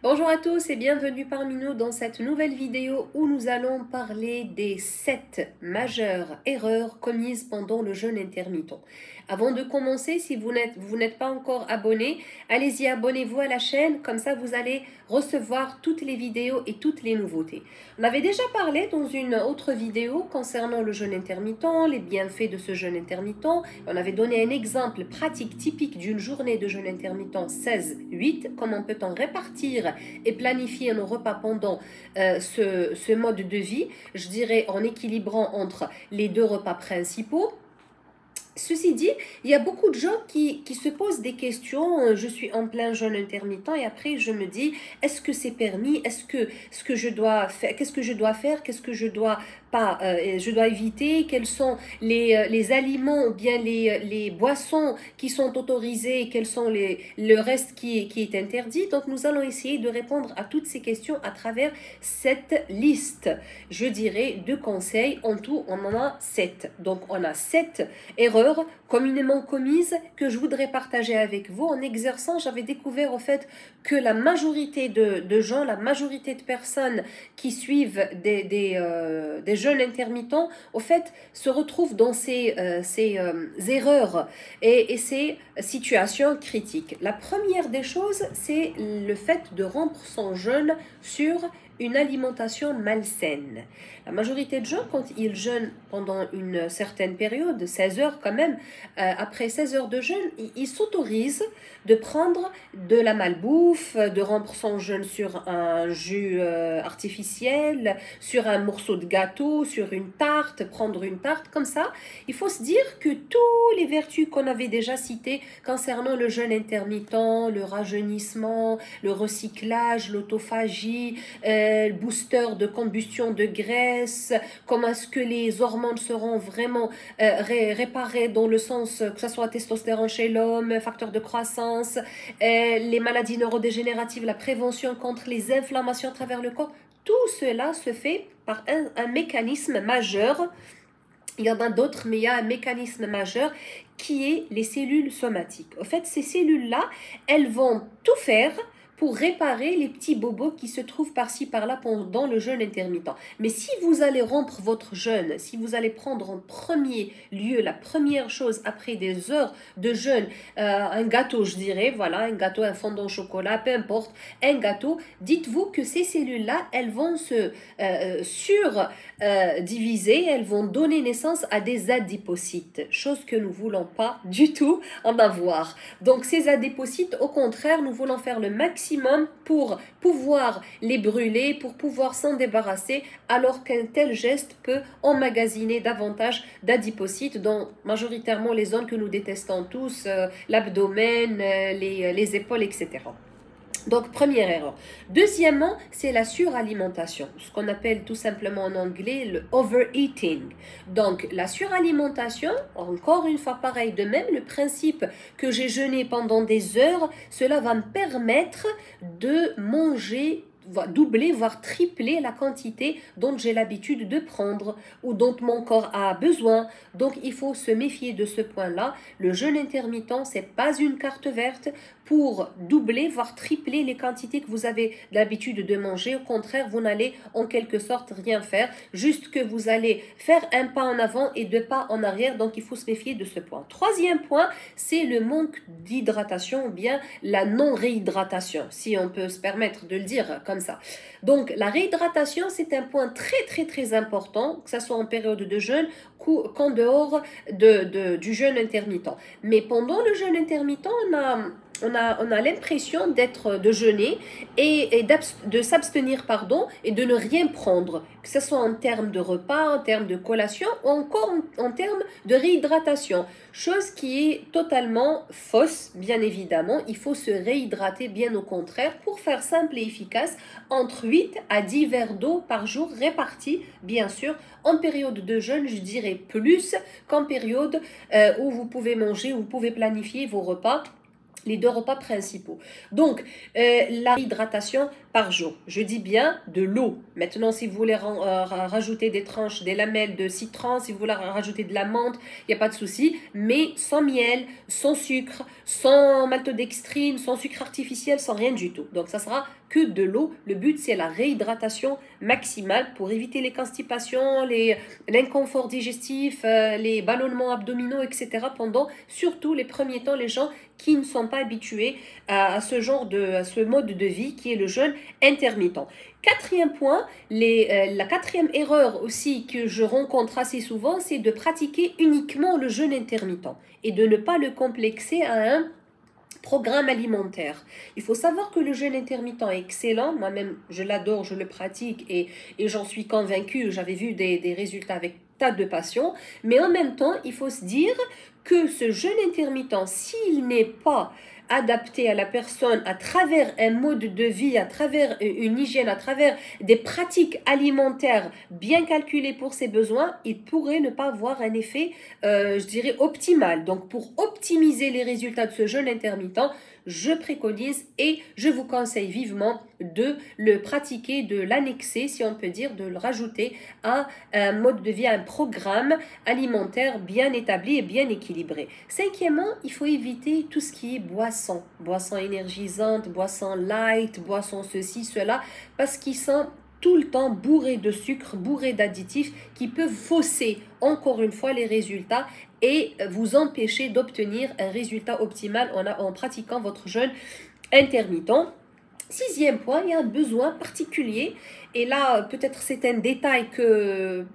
Bonjour à tous et bienvenue parmi nous dans cette nouvelle vidéo où nous allons parler des 7 majeures erreurs commises pendant le jeûne intermittent. Avant de commencer, si vous n'êtes pas encore abonné, allez-y, abonnez-vous à la chaîne, comme ça vous allez recevoir toutes les vidéos et toutes les nouveautés. On avait déjà parlé dans une autre vidéo concernant le jeûne intermittent, les bienfaits de ce jeûne intermittent. On avait donné un exemple pratique typique d'une journée de jeûne intermittent 16-8, comment peut-on répartir et planifier nos repas pendant ce mode de vie, je dirais en équilibrant entre les deux repas principaux. Ceci dit, il y a beaucoup de gens qui se posent des questions. Je suis en plein jeûne intermittent et après je me dis, est-ce que c'est permis? Est-ce que ce que je dois faire, qu'est-ce que je dois faire? Qu'est-ce que je dois pas, je dois éviter? Quels sont les aliments ou bien les boissons qui sont autorisées? Quels sont le reste qui est interdit? Donc nous allons essayer de répondre à toutes ces questions à travers cette liste. Je dirais de conseils. En tout, on en a 7. Donc on a 7 erreurs communément commises que je voudrais partager avec vous. En exerçant, j'avais découvert au fait que la majorité de gens, la majorité de personnes qui suivent des jeûnes intermittents, au fait, se retrouvent dans ces erreurs et ces situations critiques. La première des choses, c'est le fait de rompre son jeûne sur une alimentation malsaine. La majorité de gens, quand ils jeûnent pendant une certaine période, 16 heures quand même, après 16 heures de jeûne, ils s'autorisent de prendre de la malbouffe, de rompre son jeûne sur un jus artificiel, sur un morceau de gâteau, sur une tarte, prendre une tarte comme ça. Il faut se dire que toutes les vertus qu'on avait déjà citées concernant le jeûne intermittent, le rajeunissement, le recyclage, l'autophagie, le booster de combustion de graisse, comment est-ce que les hormones seront vraiment réparées dans le sens que ce soit testostérone chez l'homme, facteur de croissance, les maladies neurodégénératives, la prévention contre les inflammations à travers le corps, tout cela se fait par un mécanisme majeur. Il y en a d'autres, mais il y a un mécanisme majeur qui est les cellules somatiques. En fait, ces cellules-là, elles vont tout faire pour réparer les petits bobos qui se trouvent par-ci par-là pendant le jeûne intermittent. Mais si vous allez rompre votre jeûne, si vous allez prendre en premier lieu, la première chose après des heures de jeûne, un gâteau je dirais, voilà, un gâteau, un fondant au chocolat, peu importe, un gâteau, dites-vous que ces cellules-là, elles vont se surdiviser, elles vont donner naissance à des adipocytes, chose que nous ne voulons pas du tout en avoir. Donc ces adipocytes, au contraire, nous voulons faire le maximum pour pouvoir les brûler, pour pouvoir s'en débarrasser, alors qu'un tel geste peut emmagasiner davantage d'adipocytes dans majoritairement les zones que nous détestons tous, l'abdomen, les épaules, etc. Donc, première erreur. Deuxièmement, c'est la suralimentation, ce qu'on appelle tout simplement en anglais le overeating. Donc, la suralimentation, encore une fois pareil, de même le principe que j'ai jeûné pendant des heures, cela va me permettre de manger doubler, voire tripler la quantité dont j'ai l'habitude de prendre ou dont mon corps a besoin. Donc, il faut se méfier de ce point-là. Le jeûne intermittent, c'est pas une carte verte pour doubler, voire tripler les quantités que vous avez l'habitude de manger. Au contraire, vous n'allez en quelque sorte rien faire, juste que vous allez faire un pas en avant et deux pas en arrière. Donc, il faut se méfier de ce point. Troisième point, c'est le manque d'hydratation ou bien la non-réhydratation, si on peut se permettre de le dire comme ça. Donc, la réhydratation, c'est un point très important, que ce soit en période de jeûne qu'en dehors du jeûne intermittent. Mais pendant le jeûne intermittent, on a l'impression de jeûner et de s'abstenir, pardon, et de ne rien prendre, que ce soit en termes de repas, en termes de collation ou encore en termes de réhydratation. Chose qui est totalement fausse, bien évidemment. Il faut se réhydrater, bien au contraire, pour faire simple et efficace, entre 8 à 10 verres d'eau par jour répartis, bien sûr, en période de jeûne, je dirais plus qu'en période où vous pouvez manger, où vous pouvez planifier vos repas, les deux repas principaux. Donc, la hydratation par jour. Je dis bien de l'eau. Maintenant, si vous voulez rajouter des tranches, des lamelles de citron, si vous voulez rajouter de la menthe, il n'y a pas de souci, mais sans miel, sans sucre, sans maltodextrine, sans sucre artificiel, sans rien du tout. Donc, ça sera que de l'eau. Le but, c'est la réhydratation maximale pour éviter les constipations, l'inconfort digestif, les ballonnements abdominaux, etc. pendant surtout les premiers temps, les gens qui ne sont pas habitués à ce mode de vie qui est le jeûne intermittent. Quatrième point, la quatrième erreur aussi que je rencontre assez souvent, c'est de pratiquer uniquement le jeûne intermittent et de ne pas le complexer à un programme alimentaire. Il faut savoir que le jeûne intermittent est excellent. Moi-même, je l'adore, je le pratique et j'en suis convaincue. J'avais vu des résultats avec tas de patients. Mais en même temps, il faut se dire que ce jeûne intermittent, s'il n'est pas adapté à la personne à travers un mode de vie, à travers une hygiène, à travers des pratiques alimentaires bien calculées pour ses besoins, il pourrait ne pas avoir un effet, je dirais, optimal. Donc, pour optimiser les résultats de ce jeûne intermittent, je préconise et je vous conseille vivement de le pratiquer, de l'annexer, si on peut dire, de le rajouter à un mode de vie, à un programme alimentaire bien établi et bien équilibré. Cinquièmement, il faut éviter tout ce qui est boisson énergisante, boisson light, boisson ceci, cela, parce qu'ils sont tout le temps bourrés de sucre, bourrés d'additifs qui peuvent fausser encore une fois les résultats et vous empêcher d'obtenir un résultat optimal en pratiquant votre jeûne intermittent. Sixième point, il y a un besoin particulier et là peut-être c'est un détail que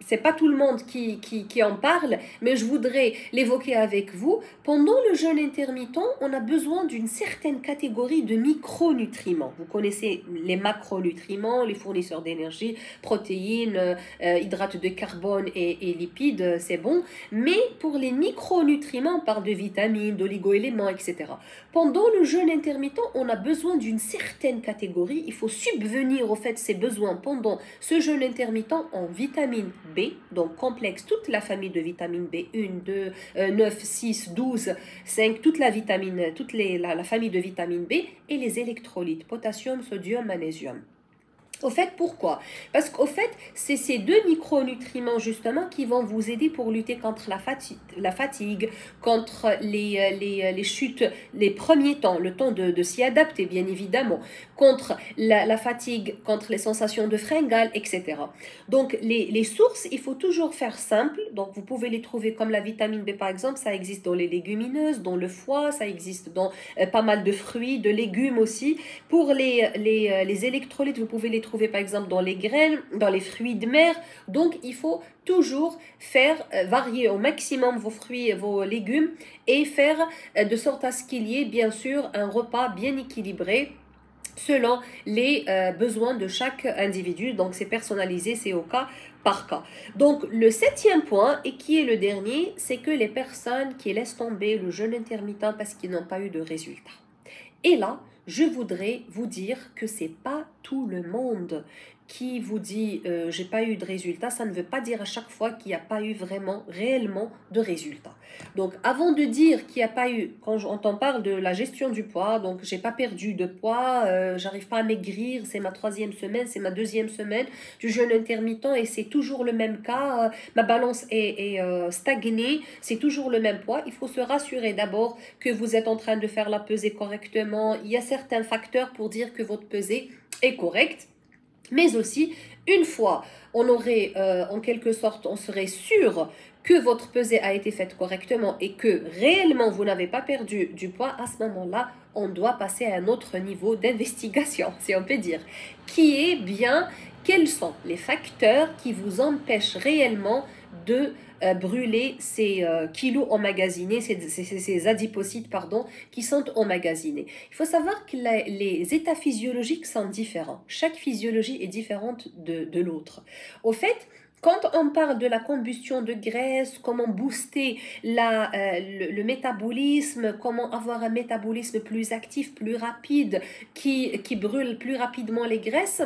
c'est pas tout le monde qui en parle, mais je voudrais l'évoquer avec vous. Pendant le jeûne intermittent, on a besoin d'une certaine catégorie de micronutriments. Vous connaissez les macronutriments, les fournisseurs d'énergie, protéines, hydrates de carbone et lipides, c'est bon. Mais pour les micronutriments, on parle de vitamines, d'oligo-éléments, etc. Pendant le jeûne intermittent, on a besoin d'une certaine catégorie. Il faut subvenir au fait ces besoins pendant ce jeûne intermittent en vitamine B, donc complexe, toute la famille de vitamines B, 1, 2, 9, 6, 12, 5, toute la famille de vitamines B et les électrolytes, potassium, sodium, magnésium. Au fait, pourquoi? Parce qu'au fait, c'est ces deux micronutriments justement qui vont vous aider pour lutter contre la fatigue, contre les chutes, les premiers temps, le temps de s'y adapter bien évidemment, contre la fatigue, contre les sensations de fringales, etc. Donc les sources, il faut toujours faire simple. Donc vous pouvez les trouver comme la vitamine B par exemple, ça existe dans les légumineuses, dans le foie, ça existe dans pas mal de fruits, de légumes aussi. Pour les électrolytes, vous pouvez les trouver par exemple dans les graines, dans les fruits de mer. Donc il faut toujours faire varier au maximum vos fruits et vos légumes et faire de sorte à ce qu'il y ait bien sûr un repas bien équilibré selon les besoins de chaque individu. Donc c'est personnalisé, c'est au cas par cas. Donc le septième point, et qui est le dernier, c'est que les personnes qui laissent tomber le jeûne intermittent parce qu'ils n'ont pas eu de résultat. Et là, je voudrais vous dire que c'est pas tout le monde qui vous dit j'ai pas eu de résultat. Ça ne veut pas dire à chaque fois qu'il n'y a pas eu réellement de résultat. Donc avant de dire qu'il n'y a pas eu, quand on parle de la gestion du poids, donc j'ai pas perdu de poids, j'arrive pas à maigrir, c'est ma 3e semaine, c'est ma 2e semaine du jeûne intermittent et c'est toujours le même cas, ma balance est stagnée, c'est toujours le même poids. Il faut se rassurer d'abord que vous êtes en train de faire la pesée correctement. Il y a certains facteurs pour dire que votre pesée est correcte. Mais aussi, une fois, on aurait, en quelque sorte, on serait sûr que votre pesée a été faite correctement et que réellement vous n'avez pas perdu du poids, à ce moment-là, on doit passer à un autre niveau d'investigation, si on peut dire, qui est bien quels sont les facteurs qui vous empêchent réellement de brûler ces kilos emmagasinés, ces adipocytes, pardon, qui sont emmagasinés. Il faut savoir que les états physiologiques sont différents. Chaque physiologie est différente de l'autre. Au fait, quand on parle de la combustion de graisse, comment booster le métabolisme, comment avoir un métabolisme plus actif, plus rapide, qui brûle plus rapidement les graisses,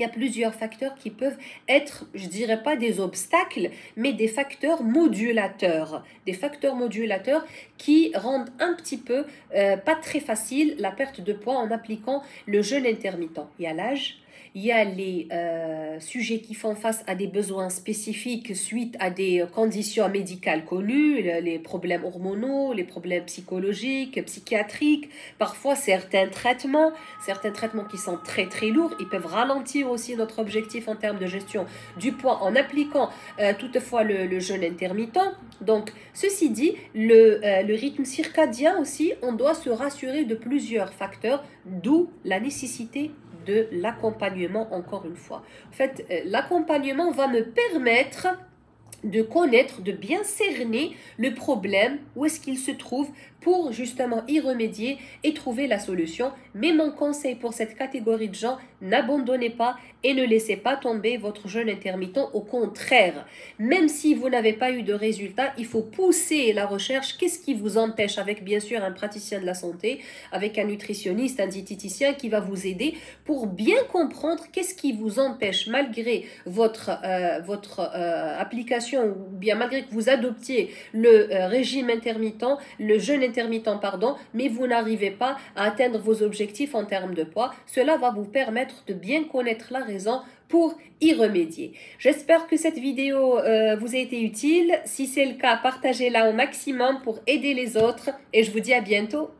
Il y a plusieurs facteurs qui peuvent être, je dirais pas des obstacles, mais des facteurs modulateurs. Des facteurs modulateurs qui rendent un petit peu, pas très facile, la perte de poids en appliquant le jeûne intermittent. Il y a l'âge, il y a les sujets qui font face à des besoins spécifiques suite à des conditions médicales connues, les problèmes hormonaux, les problèmes psychologiques, psychiatriques, parfois certains traitements qui sont très très lourds, ils peuvent ralentir aussi notre objectif en termes de gestion du poids en appliquant toutefois le jeûne intermittent. Donc, ceci dit, le rythme circadien aussi, on doit se rassurer de plusieurs facteurs, d'où la nécessité de l'accompagnement encore une fois. En fait, l'accompagnement va me permettre de connaître, de bien cerner le problème, où est-ce qu'il se trouve pour justement y remédier et trouver la solution. Mais mon conseil pour cette catégorie de gens, n'abandonnez pas et ne laissez pas tomber votre jeûne intermittent. Au contraire, même si vous n'avez pas eu de résultat, il faut pousser la recherche. Qu'est-ce qui vous empêche, avec bien sûr un praticien de la santé, avec un nutritionniste, un diététicien qui va vous aider pour bien comprendre qu'est-ce qui vous empêche malgré votre application, ou bien malgré que vous adoptiez le régime intermittent, le jeûne intermittent, pardon, mais vous n'arrivez pas à atteindre vos objectifs en termes de poids. Cela va vous permettre de bien connaître la raison pour y remédier. J'espère que cette vidéo vous a été utile. Si c'est le cas, partagez-la au maximum pour aider les autres et je vous dis à bientôt.